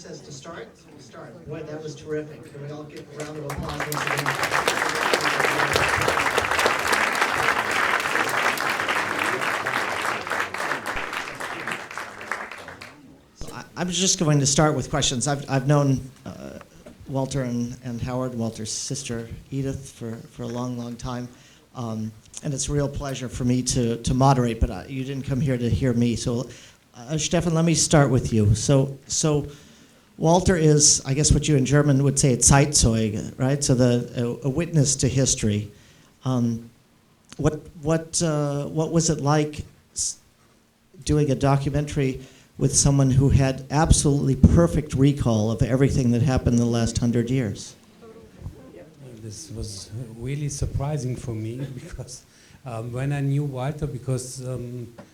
says to start, we'll start. Boy, that was terrific. Can we all give a round of applause once again? I'm just going to start with questions. I've known Walter and Howard, Walter's sister Edith, for a long, long time. And it's a real pleasure for me to moderate, but you didn't come here to hear me. So, Stefan, let me start with you. So Walter is, I guess what you in German would say, a Zeitzeuge, right? So a witness to history. What was it like doing a documentary with someone who had absolutely perfect recall of everything that happened in the last 100 years? This was really surprising for me because when I knew Walter, because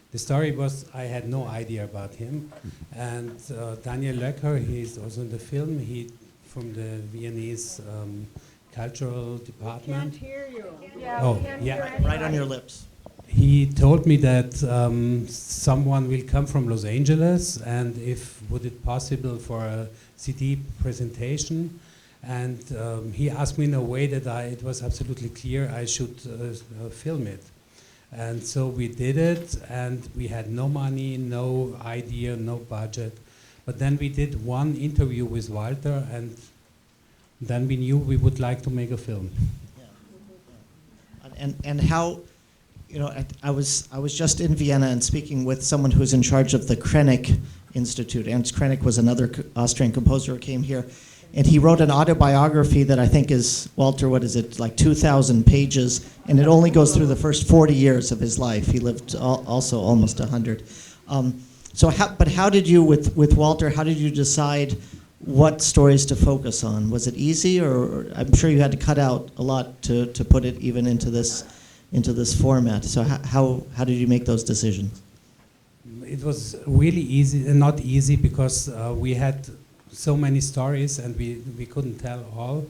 the story was I had no idea about him, and Daniel Loughner, he's also in the film. He from the Viennese cultural department. Can't hear you. Yeah. Right on your lips. He told me that someone will come from Los Angeles, and if would it possible for a CD presentation. And he asked me in a way that it was absolutely clear I should film it. And so we did it, and we had no money, no idea, no budget. But then we did one interview with Walter, and then we knew we would like to make a film. Yeah. And how, you know, I was just in Vienna and speaking with someone who's in charge of the Krennic Institute. Ernst Krennic was another Austrian composer who came here. And he wrote an autobiography that I think is, Walter, what is it, like 2,000 pages, and it only goes through the first 40 years of his life. He lived also almost 100. But how did you, with Walter, how did you decide what stories to focus on? Was it easy, or I'm sure you had to cut out a lot to put it even into this format? So how did you make those decisions? It was really easy, not easy, because we had so many stories and we couldn't tell all,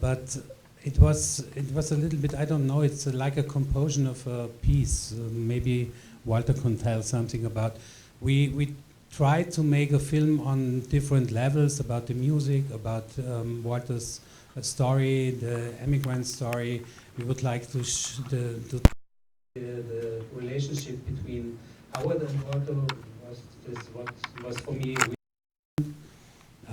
but it was a little bit, I don't know, it's like a composition of a piece. Maybe Walter can tell something about. We tried to make a film on different levels about the music, about Walter's story, the immigrant story. We would like to the relationship between Howard and Walter was for me.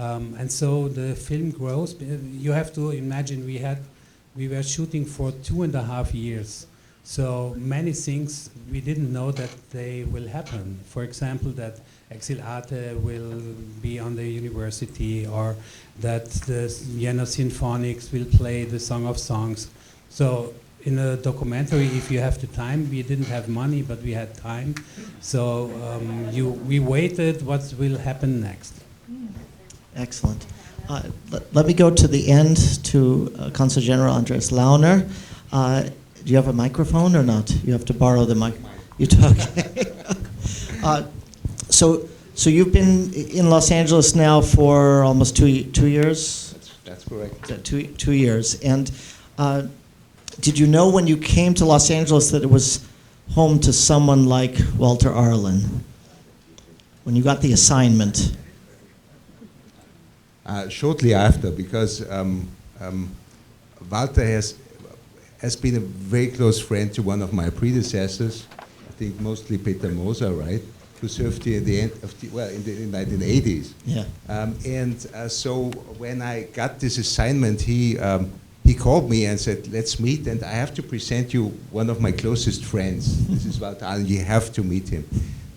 And so the film grows. You have to imagine we were shooting for 2.5 years. So many things we didn't know that they will happen. For example, that Exiled will be on the university, or that the Vienna Symphonics will play the Song of Songs. So in a documentary, if you have the time, we didn't have money, but we had time. So we waited what will happen next. Excellent. Let me go to the end to Consul General Andreas Loughner. Do you have a microphone or not? You have to borrow the mic. You talk. So you've been in Los Angeles now for almost two years? That's correct. 2 years. And did you know when you came to Los Angeles that it was home to someone like Walter Arlen? When you got the assignment? Shortly after, because Walter has been a very close friend to one of my predecessors, I think mostly Peter Moser, right, who served here in the end of in the 1980s. Yeah. So when I got this assignment, he called me and said, "Let's meet, and I have to present you one of my closest friends. This is Walter Arlen. You have to meet him."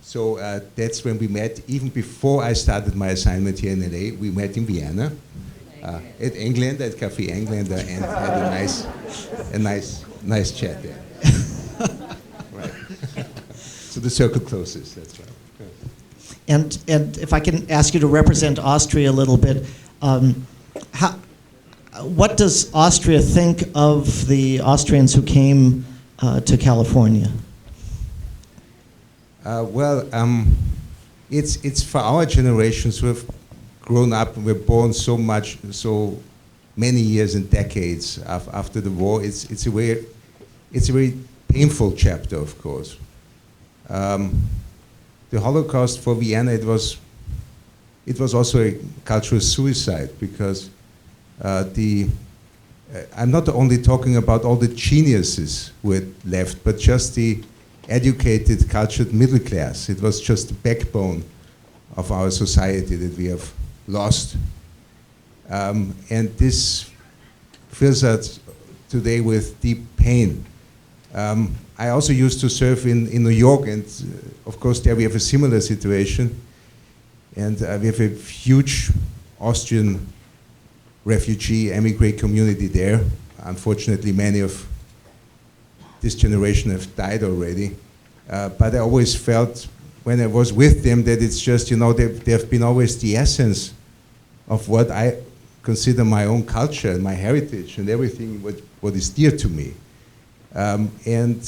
So that's when we met. Even before I started my assignment here in LA, we met in Vienna at England, at Café Englander, and had a nice chat there. Right. So the circle closes. That's right. And if I can ask you to represent Austria a little bit, what does Austria think of the Austrians who came to California? It's for our generations who have grown up and were born so many years and decades after the war. It's a very painful chapter, of course. The Holocaust for Vienna, it was it was also a cultural suicide, because I'm not only talking about all the geniuses who had left, but just the educated, cultured middle class. It was just the backbone of our society that we have lost. And this fills us today with deep pain. I also used to serve in New York, and of course there we have a similar situation. And we have a huge Austrian refugee, emigrant community there. Unfortunately, many of this generation have died already. But I always felt, when I was with them, that it's just, they've been always the essence of what I consider my own culture and my heritage and everything what is dear to me. And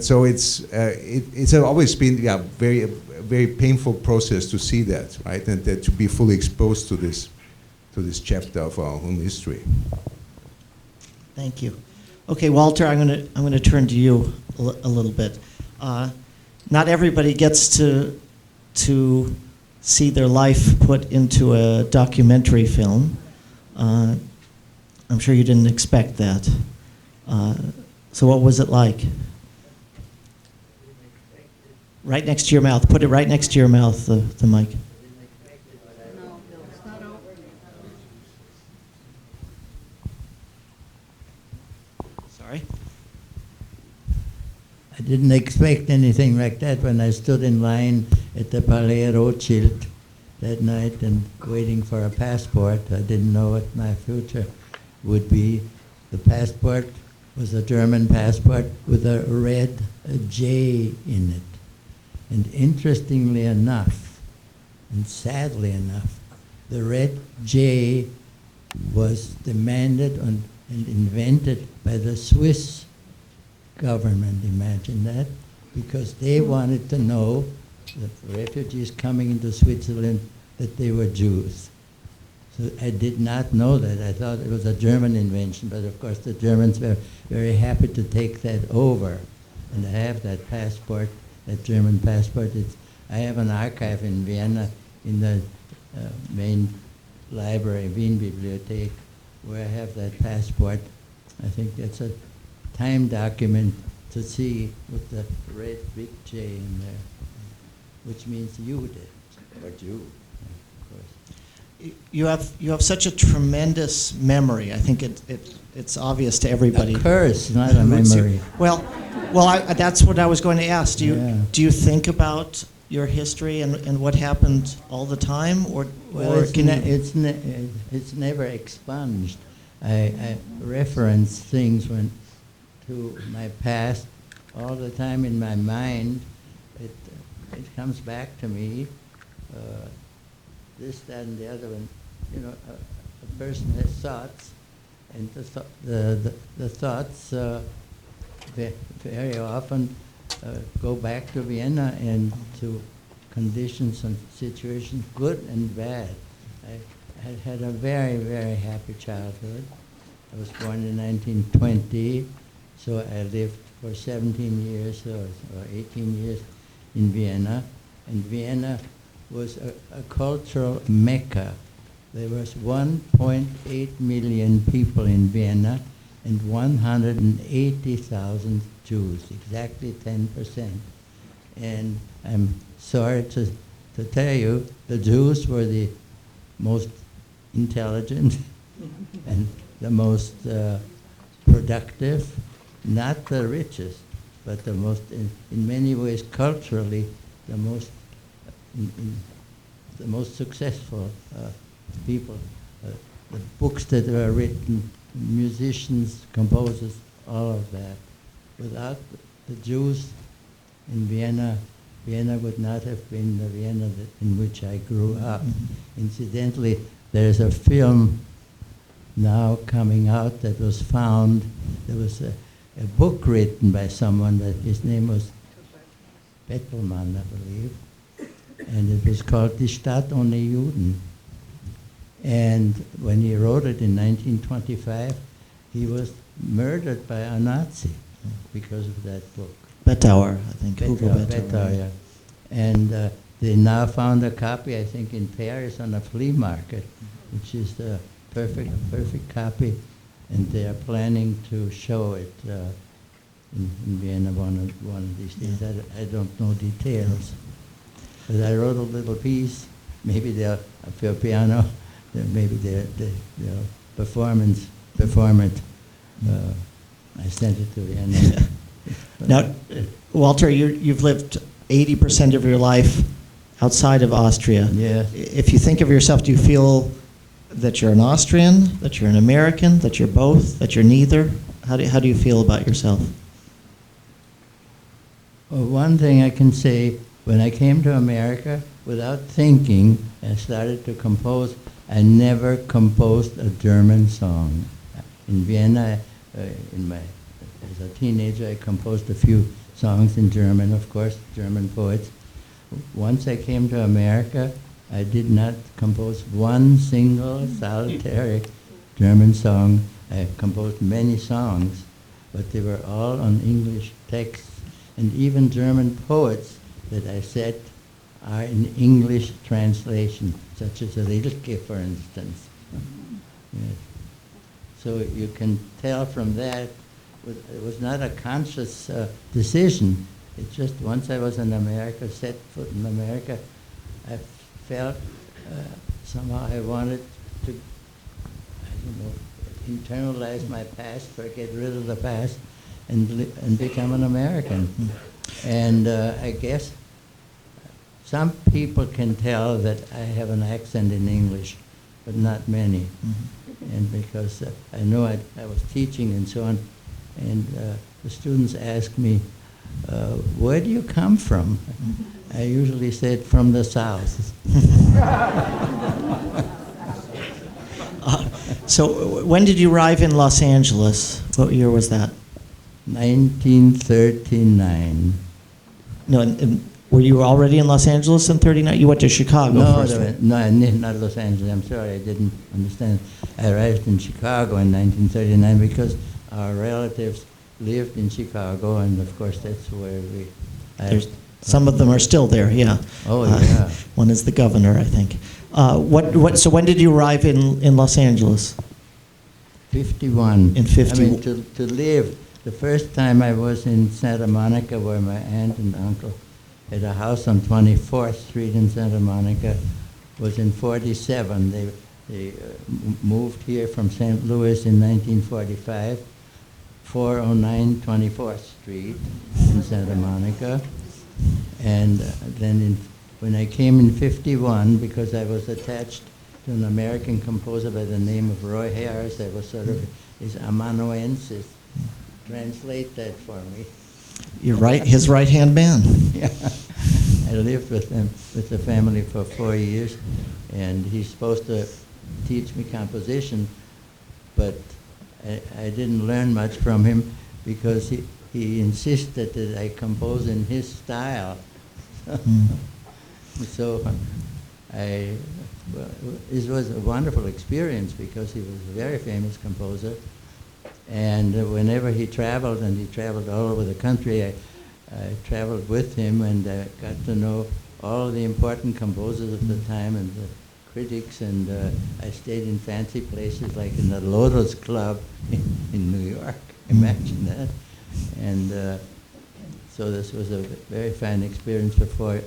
so it's always been very painful process to see that, right? And that to be fully exposed to this chapter of our own history. Thank you. Okay, Walter, I'm going to turn to you a little bit. Not everybody gets to see their life put into a documentary film. I'm sure you didn't expect that. So what was it like? Right next to your mouth. Put it right next to your mouth, the mic. Sorry? I didn't expect anything like that when I stood in line at the Palais Rothschild that night and waiting for a passport. I didn't know what my future would be. The passport was a German passport with a red J in it. And interestingly enough, and sadly enough, the red J was demanded and invented by the Swiss government, imagine that, because they wanted to know, the refugees coming into Switzerland, that they were Jews. So I did not know that. I thought it was a German invention, but of course the Germans were very happy to take that over. And I have that passport, that German passport. I have an archive in Vienna in the main library, Wien Bibliothek, where I have that passport. I think that's a time document to see with the red big J in there, which means Jude, or Jew, of course. You have such a tremendous memory. I think it's obvious to everybody. A curse, not a memory. Well, that's what I was going to ask. Do you think about your history and what happened all the time, or it's never expunged. I reference things to my past all the time in my mind. It comes back to me. This, that, and the other one. A person has thoughts, and the thoughts very often go back to Vienna and to conditions and situations, good and bad. I had a very, very happy childhood. I was born in 1920, so I lived for 17 years or 18 years in Vienna, and Vienna was a cultural mecca. There was 1.8 million people in Vienna and 180,000 Jews, exactly 10%. And I'm sorry to tell you, the Jews were the most intelligent and the most productive, not the richest, but the most, in many ways culturally, the most the most successful people. The books that were written, musicians, composers, all of that. Without the Jews in Vienna, Vienna would not have been the Vienna in which I grew up. Incidentally, there's a film now coming out that was found. There was a book written by someone, that his name was Bettelmann, I believe, and it was called Die Stadt ohne Juden. And when he wrote it in 1925, he was murdered by a Nazi because of that book. Bettauer, I think. Hugo Bettauer. Bettauer, yeah. And they now found a copy, I think, in Paris on a flea market, which is the perfect copy, and they are planning to show it in Vienna one of these days. I don't know details, but I wrote a little piece. Maybe they'll for piano. Maybe they'll perform it. I sent it to Vienna. Now, Walter, you've lived 80% of your life outside of Austria. Yeah. If you think of yourself, do you feel that you're an Austrian, that you're an American, that you're both, that you're neither? How do you feel about yourself? Well, one thing I can say, when I came to America, without thinking, I started to compose. I never composed a German song. In Vienna, as a teenager, I composed a few songs in German, of course, German poets. Once I came to America, I did not compose one single solitary German song. I composed many songs, but they were all on English texts. And even German poets that I said are in English translation, such as Rilke, for instance. Yes. So you can tell from that, it was not a conscious decision. It's just once I was in America, set foot in America, I felt somehow I wanted to, I don't know, internalize my past, forget rid of the past, and become an American. And I guess some people can tell that I have an accent in English, but not many. And because I know I was teaching and so on, and the students ask me, where do you come from? I usually said, from the South. So when did you arrive in Los Angeles? What year was that? 1939. No, and were you already in Los Angeles in 39? You went to Chicago first, right? No, not Los Angeles. I'm sorry, I didn't understand. I arrived in Chicago in 1939 because our relatives lived in Chicago, and of course that's where we... Some of them are still there, yeah. Oh, yeah. One is the governor, I think. So when did you arrive in Los Angeles? 51. In 50. I mean, to live. The first time I was in Santa Monica, where my aunt and uncle had a house on 24th Street in Santa Monica, was in 47. They moved here from St. Louis in 1945, 409 24th Street in Santa Monica. And then when I came in 51, because I was attached to an American composer by the name of Roy Harris, I was sort of his amanuensis. Translate that for me. You're right, his right-hand man. Yeah. I lived with him, with the family for 4 years, and he's supposed to teach me composition, but I didn't learn much from him because he insisted that I compose in his style. So it was a wonderful experience because he was a very famous composer. And whenever he traveled, and he traveled all over the country, I traveled with him and got to know all the important composers of the time and the critics, and I stayed in fancy places like in the Lotus Club in New York. Imagine that. And so this was a very fine experience for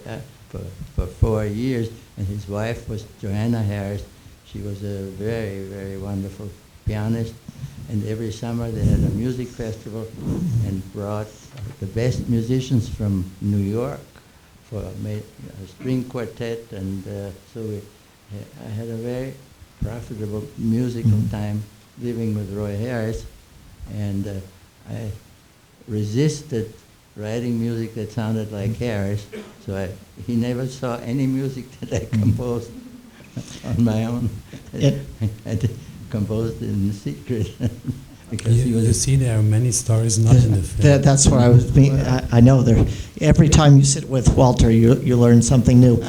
4 years. And his wife was Joanna Harris. She was a very, very wonderful pianist. And every summer they had a music festival and brought the best musicians from New York for a string quartet. And so I had a very profitable musical time living with Roy Harris. And I resisted writing music that sounded like Harris, so he never saw any music that I composed on my own. I composed it in secret. Because you see, there are many stories not in the film. That's what I was being. I know there. Every time you sit with Walter, you learn something new.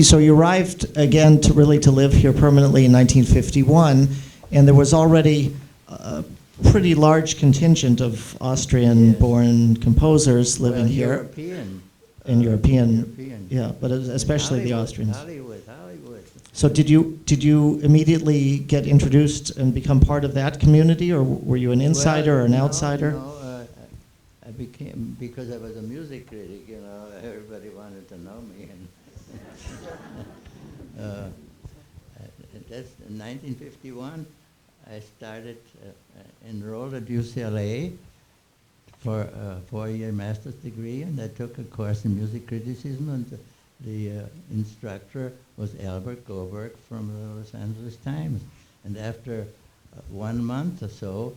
So you arrived again to live here permanently in 1951, and there was already a pretty large contingent of Austrian-born composers living here. European. and European. European. Yeah, but especially the Hollywood, Austrians. Hollywood. So did you immediately get introduced and become part of that community, or were you an insider or an outsider? No, I became, because I was a music critic, everybody wanted to know me. And that's in 1951, I started, enrolled at UCLA for a 4-year master's degree, and I took a course in music criticism, and the instructor was Albert Goldberg from the Los Angeles Times. And after 1 month or so,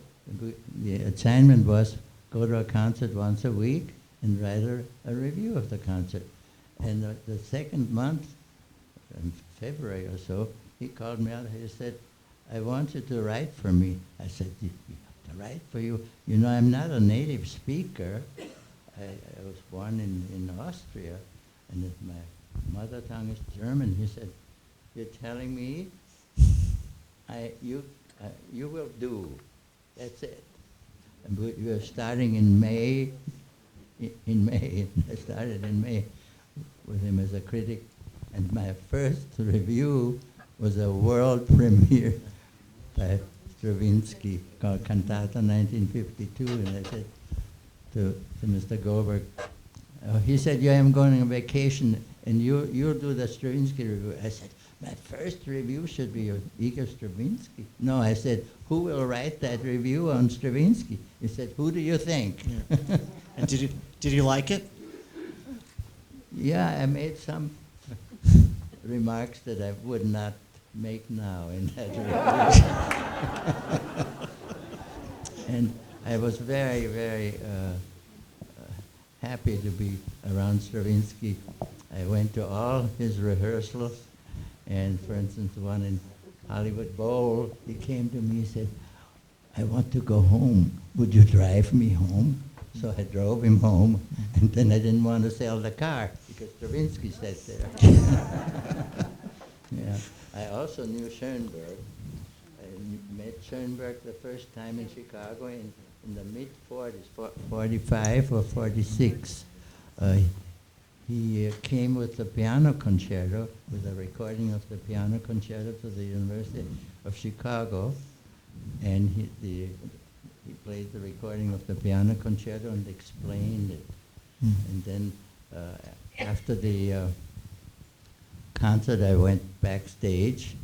the assignment was go to a concert once a week and write a review of the concert. And the second month, in February or so, he called me out. He said, I want you to write for me. I said, you have to write for you? You know, I'm not a native speaker. I was born in Austria, and my mother tongue is German. He said, you're telling me you will do. That's it. And we were starting in May. In May, I started in May with him as a critic, and my first review was a world premiere by Stravinsky called Cantata 1952, and I said to Mr. Goldberg, he said, yeah, I'm going on vacation, and you'll do the Stravinsky review. I said, my first review should be of Igor Stravinsky. No, I said, who will write that review on Stravinsky? He said, who do you think? Yeah. And did you like it? Yeah, I made some remarks that I would not make now in that review. And I was very, very happy to be around Stravinsky. I went to all his rehearsals, and for instance, the one in Hollywood Bowl, he came to me and said, I want to go home. Would you drive me home? So I drove him home, and then I didn't want to sell the car because Stravinsky sat there. Yeah. I also knew Schoenberg. I met Schoenberg the first time in Chicago in the mid-40s, 45 or 46. He came with the piano concerto, with a recording of the piano concerto to the University of Chicago, and he played the recording of the piano concerto and explained it. And then after the concert, I went backstage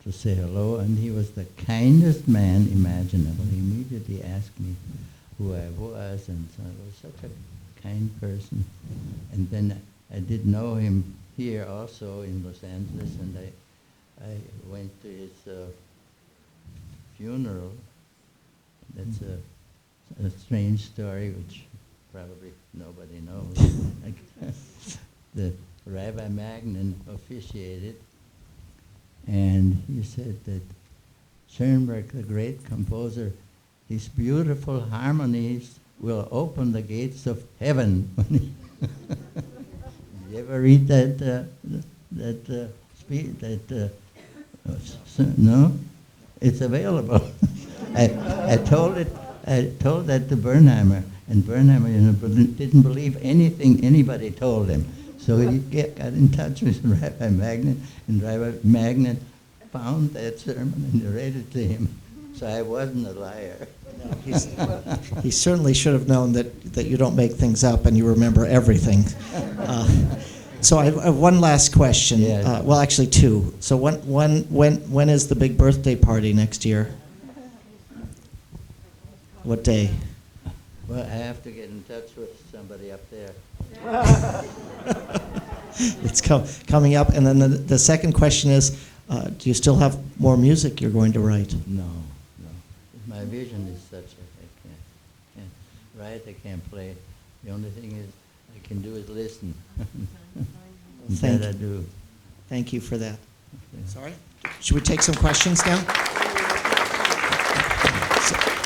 to say hello, and he was the kindest man imaginable. He immediately asked me who I was, and so I was such a kind person. And then I did know him here also in Los Angeles, and I went to his funeral. That's a strange story, which probably nobody knows. The Rabbi Magnin officiated, and he said that Schoenberg, the great composer, his beautiful harmonies will open the gates of heaven. Did you ever read that speech? No, it's available. I told that to Bernheimer, and Bernheimer didn't believe anything anybody told him. So he got in touch with Rabbi Magnin, and Rabbi Magnin found that sermon and read it to him. So I wasn't a liar. No, he certainly should have known that you don't make things up and you remember everything. So I have one last question. Yeah. Well, actually two. So when is the big birthday party next year? What day? Well, I have to get in touch with somebody up there. It's coming up. And then the second question is, do you still have more music you're going to write? No. My vision is such that I can't write, I can't play. The only thing I can do is listen. That I do. Thank you for that. Okay. Sorry? Should we take some questions now?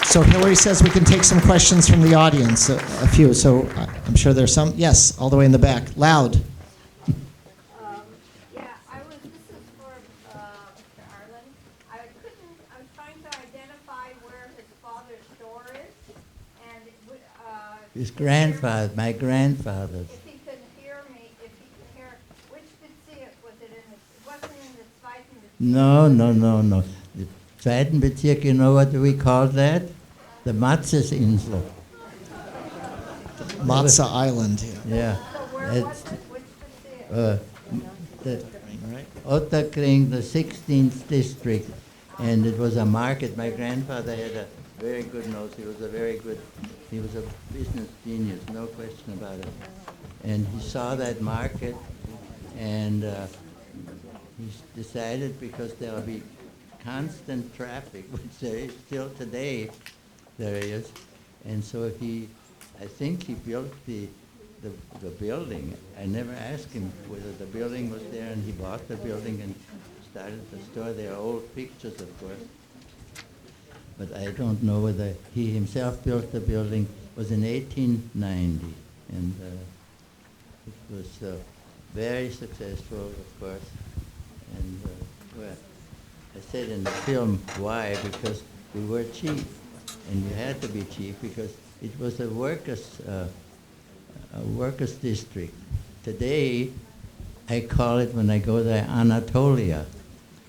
So Hillary says we can take some questions from the audience, a few. So I'm sure there's some. Yes, all the way in the back. Loud. This is for Mr. Arlen. I'm trying to identify where his father's door is, and His grandfather, my grandfather. if he can hear No, no, no, no. The zweiten Bezirk, you know what we called that? The Matzesinsel. Matza Island. Yeah. Yeah. So where It's, was it? Which was the All right. Ottakring, the 16th district, and it was a market. My grandfather had a very good nose. He was a business genius, no question about it. And he saw that market, and he decided, because there'll be constant traffic, which there is still today, there is, and so I think he built the building. I never asked him whether the building was there, and he bought the building and started the store. There are old pictures, of course, but I don't know whether he himself built the building. It was in 1890, and it was very successful, of course. And well, I said in the film, why? Because we were cheap, and you had to be cheap because it was a workers' district. Today, I call it, when I go there, Anatolia,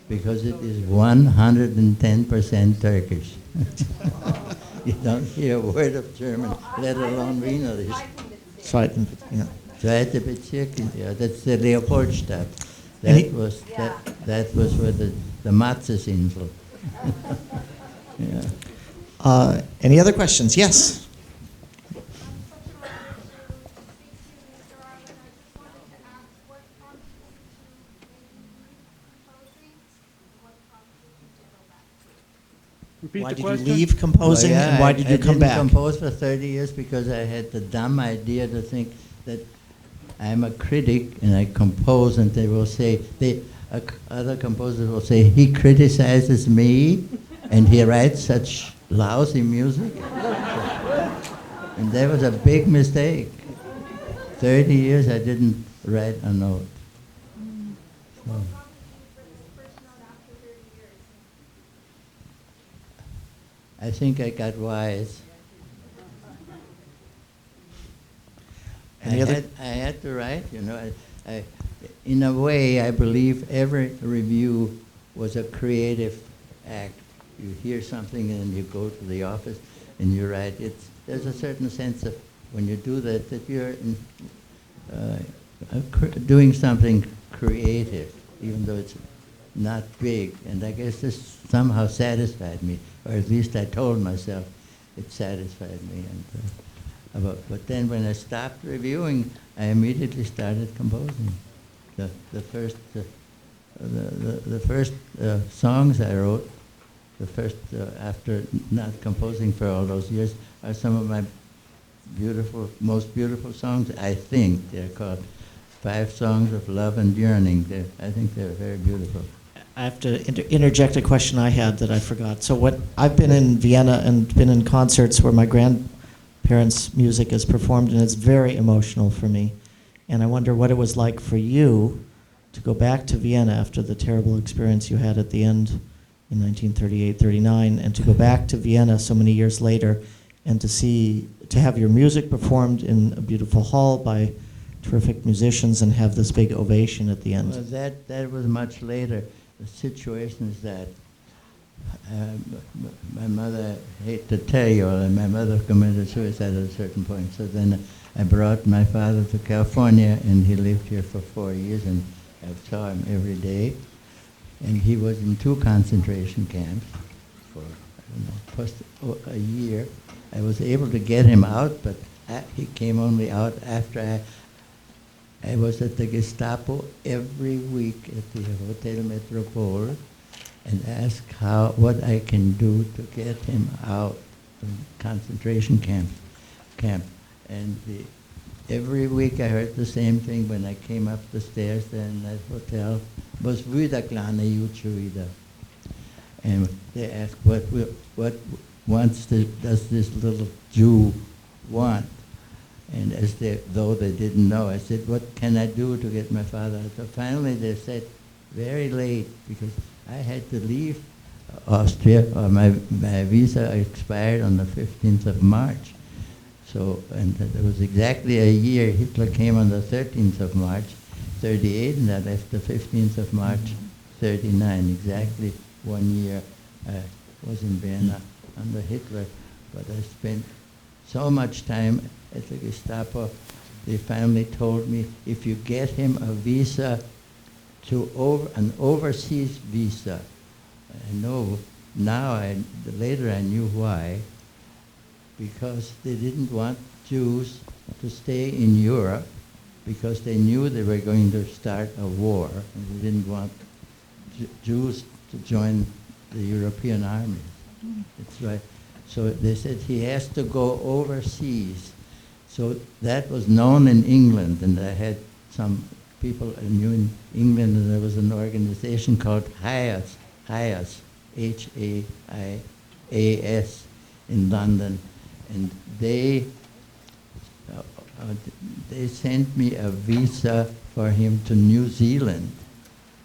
because it is 110% Turkish. You don't hear a word of German, let alone Wienerisch. Zweiten, yeah. Zweite Bezirk, yeah, that's the Leopoldstadt. Any- That was where the Matzesinsel. Yeah. Any other questions? Yes. Repeat Why the did question. you leave composing, Well, yeah, and why did you come I back? didn't compose for 30 years because I had the dumb idea to think that I'm a critic and I compose, and they will say, other composers will say, he criticizes me and he writes such lousy music. And that was a big mistake. 30 years I didn't write a note. So, I think I got wise. Any other- I had to write, you know. In a way, I believe every review was a creative act. You hear something and you go to the office and you write. There's a certain sense of, when you do that, that you're doing something creative, even though it's not big. And I guess this somehow satisfied me, or at least I told myself it satisfied me. And but then when I stopped reviewing, I immediately started composing. The first songs I wrote, after not composing for all those years, are some of my most beautiful songs. I think they're called 5 Songs of Love and Yearning. I think they're very beautiful. I have to interject a question I had that I forgot. So I've been in Vienna and been in concerts where my grandparents' music is performed, and it's very emotional for me. And I wonder what it was like for you to go back to Vienna after the terrible experience you had at the end in 1938, 39, and to go back to Vienna so many years later and to have your music performed in a beautiful hall by terrific musicians and have this big ovation at the end. Well, that was much later. The situation is that my mother, I hate to tell you, my mother committed suicide at a certain point. So then I brought my father to California, and he lived here for 4 years, and I saw him every day. And he was in 2 concentration camps for, plus a year. I was able to get him out, but he came only out after I was at the Gestapo every week at the Hotel Metropole and asked what I can do to get him out from concentration camp. And every week I heard the same thing when I came up the stairs there in that hotel. Was wieder kleine Jutsche wieder. And they asked, what does this little Jew want? And though they didn't know, I said, what can I do to get my father out? So finally they said, very late, because I had to leave Austria, or my visa expired on the 15th of March. So, and it was exactly a year. Hitler came on the 13th of March, 38, and I left the 15th of March, 39, exactly 1 year I was in Vienna under Hitler, but I spent so much time at the Gestapo. The family told me, if you get him a visa to an overseas visa, I know now, later I knew why, because they didn't want Jews to stay in Europe because they knew they were going to start a war, and they didn't want Jews to join the European armies. That's right. So they said he has to go overseas. So that was known in England, and I had some people I knew in England, and there was an organization called HIAS, H-A-I-A-S, in London, and they sent me a visa for him to New Zealand,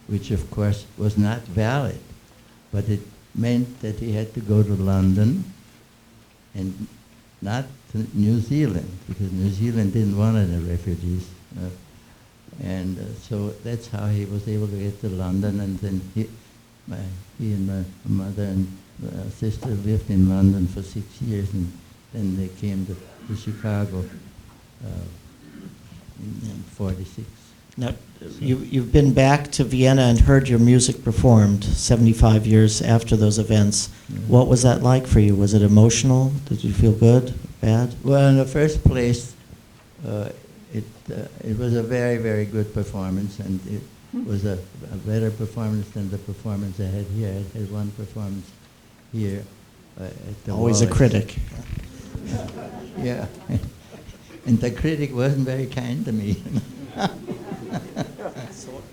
which of course was not valid, but it meant that he had to go to London and not to New Zealand, because New Zealand didn't want any refugees. And so that's how he was able to get to London, and then he and my mother and sister lived in London for 6 years, and then they came to Chicago in 46. Now, you've been back to Vienna and heard your music performed 75 years after those events. Mm-hmm. What was that like for you? Was it emotional? Did you feel good, bad? Well, in the first place, it was a very, very good performance, and it was a better performance than the performance I had here. I had one performance here at the Always a Wallace. critic. Yeah. And the critic wasn't very kind to me.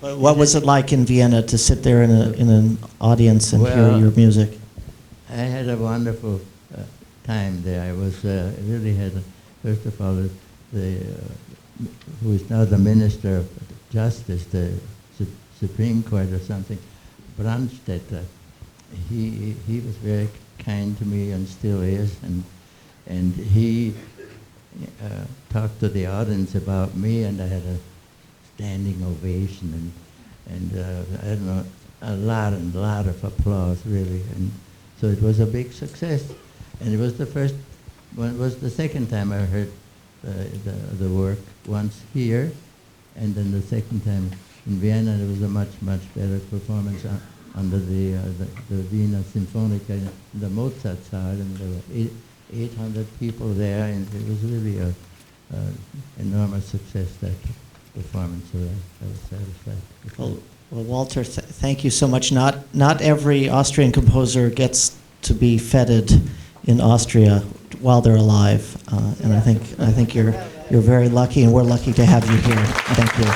What was it like in Vienna to sit there in an audience and hear Well, your music? I had a wonderful time there. I was really had, first of all, who is now the Minister of Justice, the Supreme Court or something, Brandstätter. He was very kind to me and still is, and he talked to the audience about me, and I had a standing ovation, and I don't know, a lot of applause, really, and so it was a big success, and it was the first, well, it was the second time I heard the work, once here, and then the second time in Vienna. It was a much better performance under the Vienna Sinfonica, the Mozart Saal, and there were 800 people there, and it was really a enormous success, that performance, so I was satisfied. Well, Walter, thank you so much. Not every Austrian composer gets to be feted in Austria while they're alive, and I think you're very lucky, and we're lucky to have you here. Thank you.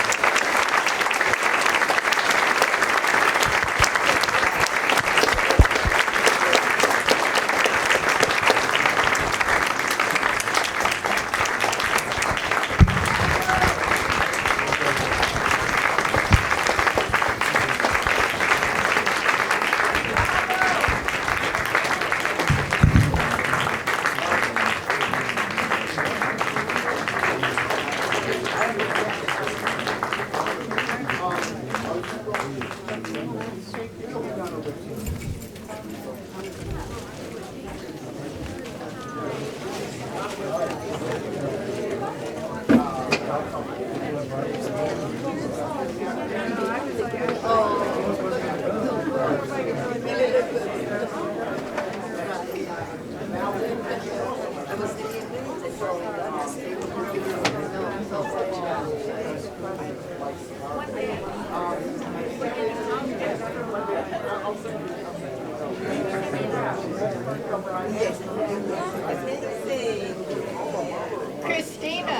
Christina.